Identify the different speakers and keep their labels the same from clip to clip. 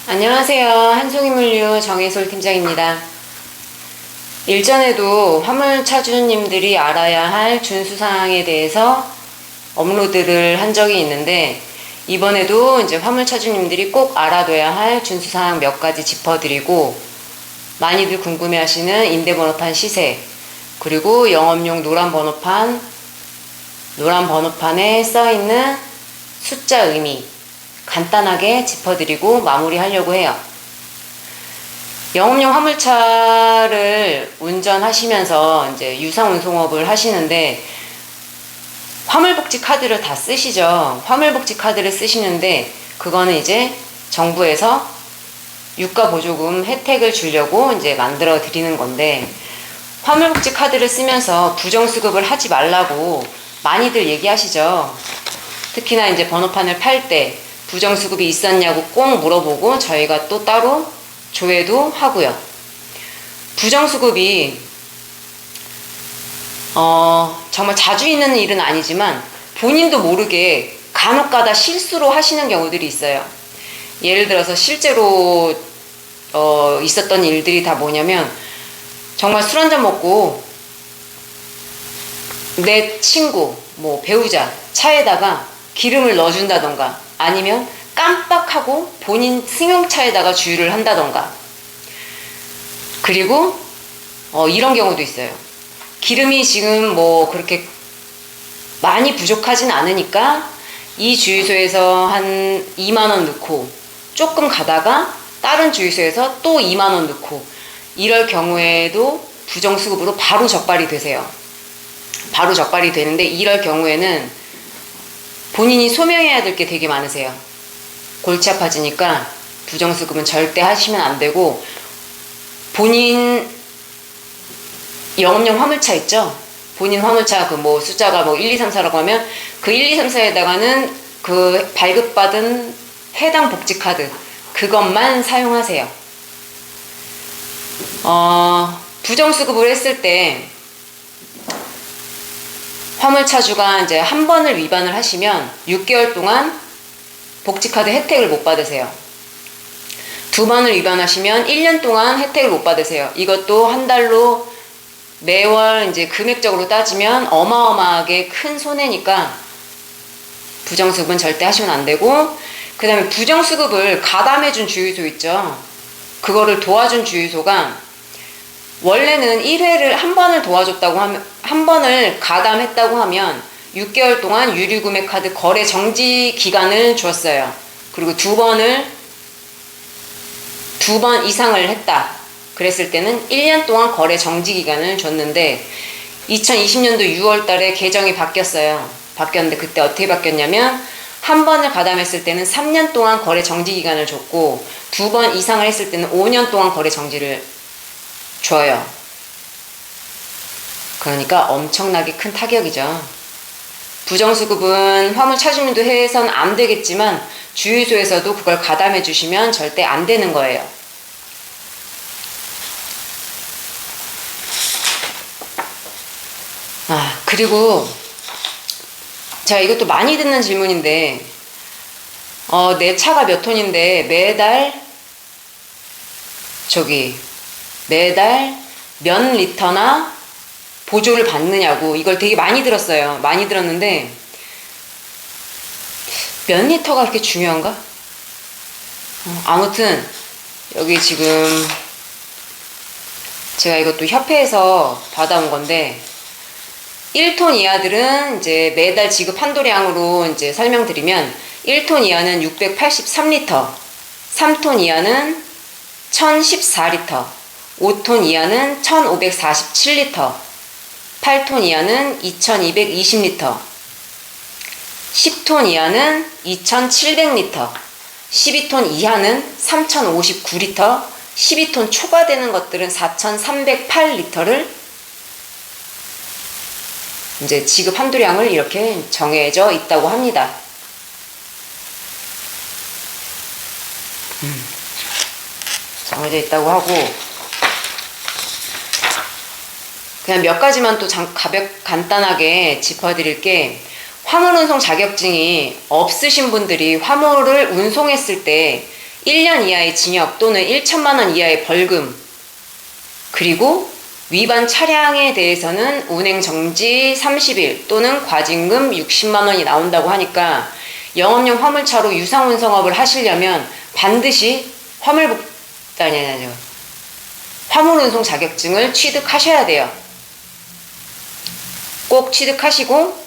Speaker 1: 안녕하세요. 한송이물류 정혜솔 팀장입니다. 일전에도 화물차주님들이 알아야 할 준수사항에 대해서 업로드를 한 적이 있는데, 이번에도 이제 화물차주님들이 꼭 알아둬야 할 준수사항 몇 가지 짚어드리고, 많이들 궁금해하시는 임대번호판 시세, 그리고 영업용 노란 번호판에 써있는 숫자 의미 간단하게 짚어드리고 마무리하려고 해요. 영업용 화물차를 운전하시면서 이제 유상운송업을 하시는데 화물복지 카드를 다 쓰시죠. 화물복지 카드를 쓰시는데 그거는 이제 정부에서 유가보조금 혜택을 주려고 이제 만들어 드리는 건데, 화물복지 카드를 쓰면서 부정수급을 하지 말라고 많이들 얘기하시죠. 특히나 이제 번호판을 팔 때 부정수급이 있었냐고 꼭 물어보고 저희가 또 따로 조회도 하고요. 부정수급이 정말 자주 있는 일은 아니지만 본인도 모르게 간혹가다 실수로 하시는 경우들이 있어요. 예를 들어서 실제로 있었던 일들이 다 뭐냐면, 정말 술 한잔 먹고 내 친구, 배우자 차에다가 기름을 넣어준다던가, 아니면 깜빡하고 본인 승용차에다가 주유를 한다던가. 그리고 이런 경우도 있어요. 기름이 지금 그렇게 많이 부족하진 않으니까 이 주유소에서 한 2만원 넣고 조금 가다가 다른 주유소에서 또 2만원 넣고, 이럴 경우에도 부정수급으로 바로 적발이 되세요. 바로 적발이 되는데, 이럴 경우에는 본인이 소명해야 될 게 되게 많으세요. 골치 아파지니까 부정수급은 절대 하시면 안 되고, 본인 영업용 화물차 있죠? 본인 화물차 숫자가 1, 2, 3, 4라고 하면 그 1, 2, 3, 4에다가는 그 발급받은 해당 복지카드 그것만 사용하세요. 부정수급을 했을 때 화물차주가 이제 한 번을 위반을 하시면 6개월 동안 복지카드 혜택을 못 받으세요. 두 번을 위반하시면 1년 동안 혜택을 못 받으세요. 이것도 한 달로 매월 이제 금액적으로 따지면 어마어마하게 큰 손해니까 부정수급은 절대 하시면 안 되고, 그 다음에 부정수급을 가담해준 주유소 있죠. 그거를 도와준 주유소가 원래는 1회를 한 번을 도와줬다고 하면, 한 번을 가담했다고 하면 6개월 동안 유류구매카드 거래 정지 기간을 줬어요. 그리고 두 번 이상을 했다 그랬을 때는 1년 동안 거래 정지 기간을 줬는데, 2020년도 6월 달에 개정이 바뀌었어요. 바뀌었는데 그때 어떻게 바뀌었냐면, 한 번을 가담했을 때는 3년 동안 거래 정지 기간을 줬고, 두 번 이상을 했을 때는 5년 동안 거래 정지를 줘요. 그러니까 엄청나게 큰 타격이죠. 부정수급은 화물차주님도 해선 안 되겠지만 주유소에서도 그걸 가담해 주시면 절대 안 되는 거예요. 그리고 제가 이것도 많이 듣는 질문인데, 내 차가 몇 톤인데 매달 몇 리터나 보조를 받느냐고, 이걸 되게 많이 들었어요. 많이 들었는데 몇 리터가 그렇게 중요한가? 아무튼 여기 지금 제가 이것도 협회에서 받아온 건데, 1톤 이하들은 이제 매달 지급 한도량으로 이제 설명드리면, 1톤 이하는 683리터, 3톤 이하는 1014리터, 5톤 이하는 1547리터, 8톤 이하는 2220리터, 10톤 이하는 2700리터, 12톤 이하는 3059리터, 12톤 초과되는 것들은 4308리터를 이제 지급 한도량을 이렇게 정해져 있다고 합니다. 정해져 있다고 하고, 그냥 몇 가지만 또 간단하게 짚어드릴 게, 화물운송 자격증이 없으신 분들이 화물을 운송했을 때 1년 이하의 징역 또는 1천만 원 이하의 벌금, 그리고 위반 차량에 대해서는 운행 정지 30일 또는 과징금 60만 원이 나온다고 하니까 영업용 화물차로 유상운송업을 하시려면 반드시 화물운송 자격증을 취득하셔야 돼요. 꼭 취득하시고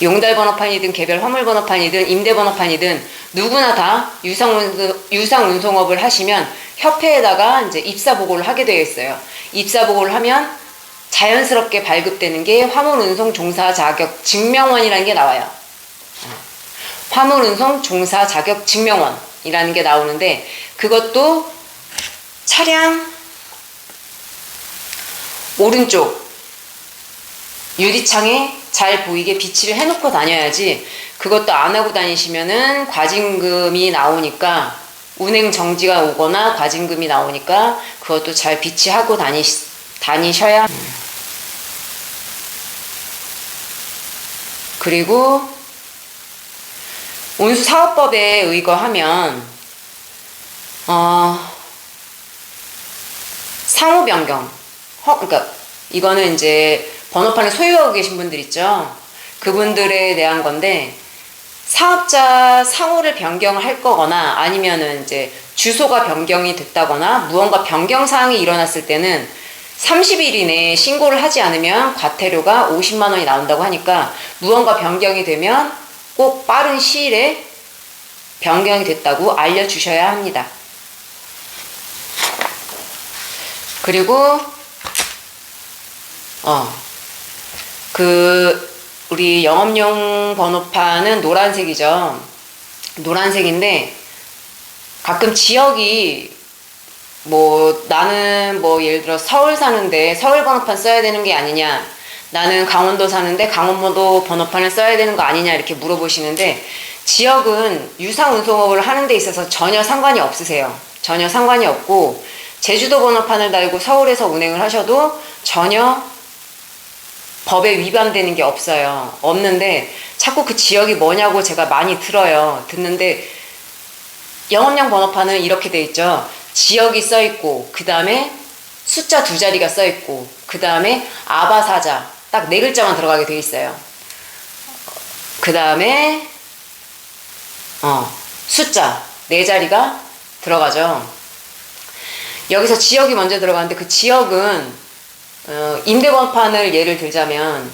Speaker 1: 용달 번호판이든 개별 화물 번호판이든 임대 번호판이든 누구나 다 유상운송업을 하시면 협회에다가 이제 입사 보고를 하게 되어 있어요. 입사 보고를 하면 자연스럽게 발급되는 게 화물운송 종사 자격 증명원이라는 게 나와요. 화물운송 종사 자격 증명원이라는 게 나오는데, 그것도 차량 오른쪽 유리창에 잘 보이게 비치를 해놓고 다녀야지, 그것도 안 하고 다니시면은 과징금이 나오니까, 운행 정지가 오거나 과징금이 나오니까 그것도 잘 비치하고 다니셔야. 그리고 운수사업법에 의거하면 상호 변경, 그러니까 이거는 이제 번호판을 소유하고 계신 분들 있죠. 그분들에 대한 건데, 사업자 상호를 변경할 거거나 아니면은 이제 주소가 변경이 됐다거나 무언가 변경 사항이 일어났을 때는 30일 이내에 신고를 하지 않으면 과태료가 50만 원이 나온다고 하니까, 무언가 변경이 되면 꼭 빠른 시일에 변경이 됐다고 알려주셔야 합니다. 그리고 우리 영업용 번호판은 노란색이죠. 노란색인데 가끔 지역이 나는 예를 들어 서울 사는데 서울 번호판 써야 되는 게 아니냐, 나는 강원도 사는데 강원도 번호판을 써야 되는 거 아니냐 이렇게 물어보시는데, 지역은 유상운송업을 하는 데 있어서 전혀 상관이 없으세요. 전혀 상관이 없고, 제주도 번호판을 달고 서울에서 운행을 하셔도 전혀 법에 위반되는 게 없어요. 없는데 자꾸 그 지역이 뭐냐고 제가 많이 듣는데, 영업용 번호판은 이렇게 돼 있죠. 지역이 써 있고, 그 다음에 숫자 2자리가 써 있고, 그 다음에 아바사자 딱 4글자만 들어가게 돼 있어요. 그 다음에 숫자 4자리가 들어가죠. 여기서 지역이 먼저 들어가는데, 그 지역은 임대번호판을 예를 들자면,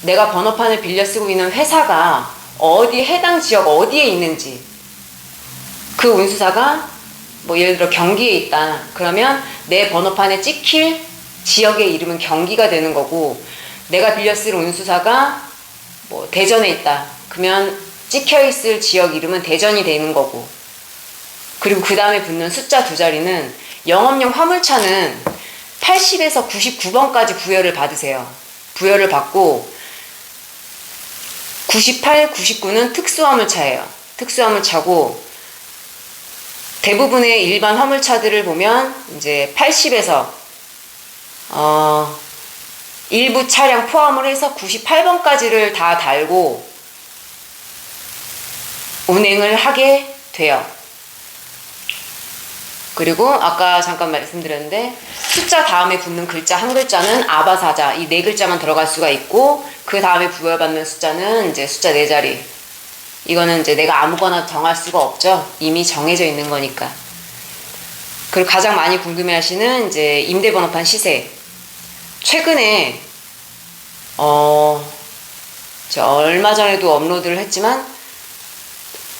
Speaker 1: 내가 번호판을 빌려 쓰고 있는 회사가 해당 지역 어디에 있는지, 그 운수사가 예를 들어 경기에 있다 그러면 내 번호판에 찍힐 지역의 이름은 경기가 되는 거고, 내가 빌려 쓸 운수사가 대전에 있다 그러면 찍혀있을 지역 이름은 대전이 되는 거고, 그리고 그 다음에 붙는 숫자 2자리는, 영업용 화물차는 80에서 99번까지 부여를 받으세요. 부여를 받고 98, 99는 특수화물차예요. 특수화물차고, 대부분의 일반 화물차들을 보면 이제 80에서 일부 차량 포함을 해서 98번까지를 다 달고 운행을 하게 돼요. 그리고 아까 잠깐 말씀드렸는데, 숫자 다음에 붙는 글자 한 글자는 아바사자, 이 4글자만 들어갈 수가 있고, 그 다음에 부여받는 숫자는 이제 숫자 4자리. 이거는 이제 내가 아무거나 정할 수가 없죠. 이미 정해져 있는 거니까. 그리고 가장 많이 궁금해 하시는 이제 임대번호판 시세. 최근에 얼마 전에도 업로드를 했지만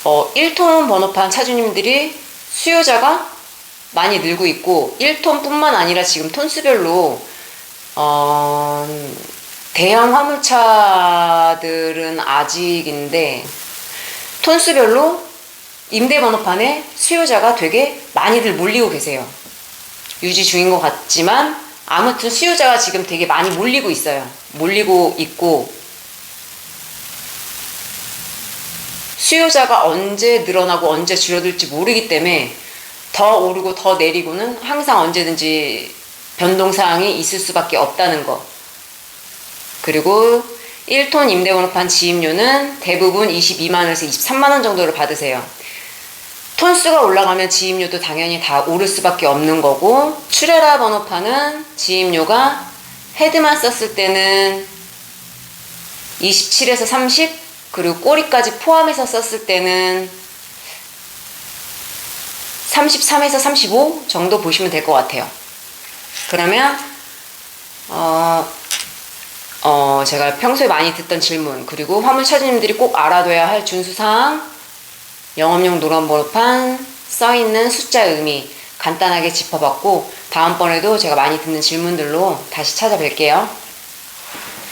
Speaker 1: 1톤 번호판 차주님들이 수요자가 많이 늘고 있고, 1톤 뿐만 아니라 지금 톤수별로 대형 화물차들은 아직인데 톤수별로 임대번호판에 수요자가 되게 많이들 몰리고 계세요. 유지 중인 것 같지만 아무튼 수요자가 지금 되게 많이 몰리고 있어요. 몰리고 있고, 수요자가 언제 늘어나고 언제 줄어들지 모르기 때문에 더 오르고 더 내리고는 항상 언제든지 변동사항이 있을 수밖에 없다는 거. 그리고 1톤 임대번호판 지입료는 대부분 22만원에서 23만원 정도를 받으세요. 톤수가 올라가면 지입료도 당연히 다 오를 수밖에 없는 거고, 출애라 번호판은 지입료가 헤드만 썼을 때는 27에서 30, 그리고 꼬리까지 포함해서 썼을 때는 33에서 35 정도 보시면 될 것 같아요. 그러면 제가 평소에 많이 듣던 질문, 그리고 화물차주님들이 꼭 알아둬야 할 준수사항, 영업용 노란번호판 써있는 숫자의 의미 간단하게 짚어봤고, 다음번에도 제가 많이 듣는 질문들로 다시 찾아뵐게요.